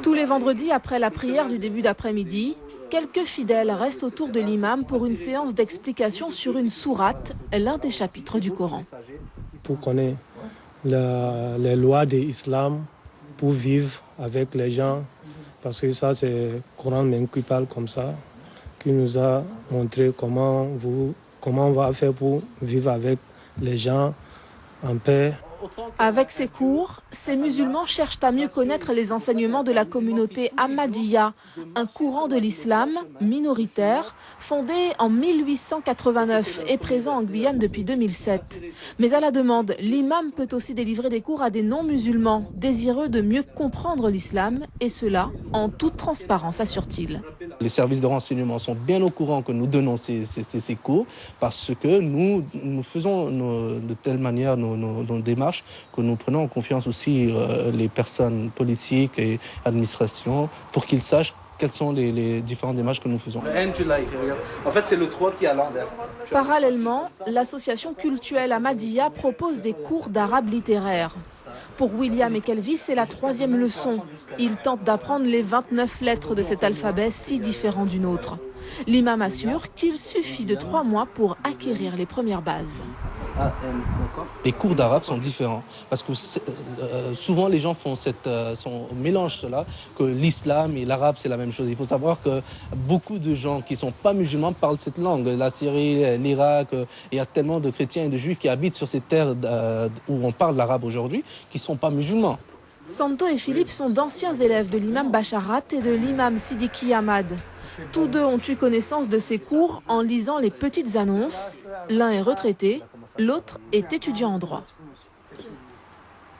Tous les vendredis, après la prière du début d'après-midi, quelques fidèles restent autour de l'imam pour une séance d'explication sur une sourate, l'un des chapitres du Coran. Pour connaître les lois de l'islam, pour vivre avec les gens, parce que ça c'est le Coran même qui parle comme ça, qui nous a montré comment on va faire pour vivre avec les gens en paix. Avec ces cours, ces musulmans cherchent à mieux connaître les enseignements de la communauté Ahmadiyya, un courant de l'islam minoritaire fondé en 1889 et présent en Guyane depuis 2007. Mais à la demande, l'imam peut aussi délivrer des cours à des non-musulmans désireux de mieux comprendre l'islam, et cela en toute transparence, assure-t-il. Les services de renseignement sont bien au courant que nous donnons ces cours parce que nous faisons de telle manière nos démarches que nous prenons en confiance aussi les personnes politiques et administrations pour qu'ils sachent quelles sont les différentes démarches que nous faisons. En fait, c'est le 3 qui est à l'envers. Parallèlement, l'association cultuelle Ahmadiyya propose des cours d'arabe littéraire. Pour William et Kelvis, c'est la 3e leçon. Ils tentent d'apprendre les 29 lettres de cet alphabet si différent du nôtre. L'imam assure qu'il suffit de 3 mois pour acquérir les premières bases. Les cours d'arabe sont différents parce que souvent les gens mélangent cela, que l'islam et l'arabe c'est la même chose. Il faut savoir que beaucoup de gens qui ne sont pas musulmans parlent cette langue. La Syrie, l'Irak, il y a tellement de chrétiens et de juifs qui habitent sur ces terres où on parle l'arabe aujourd'hui qui ne sont pas musulmans. Santo et Philippe sont d'anciens élèves de l'imam Bacharat et de l'imam Sidiki Ahmad. Tous deux ont eu connaissance de ces cours en lisant les petites annonces. L'un est retraité, l'autre est étudiant en droit.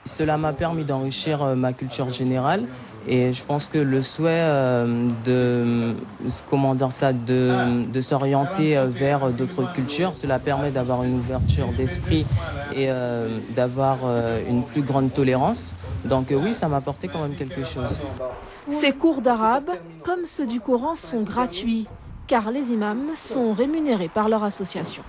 Cela m'a permis d'enrichir ma culture générale et je pense que le souhait de s'orienter vers d'autres cultures, cela permet d'avoir une ouverture d'esprit et d'avoir une plus grande tolérance. Donc oui, ça m'a apporté quand même quelque chose. Ces cours d'arabe, comme ceux du Coran, sont gratuits car les imams sont rémunérés par leur association.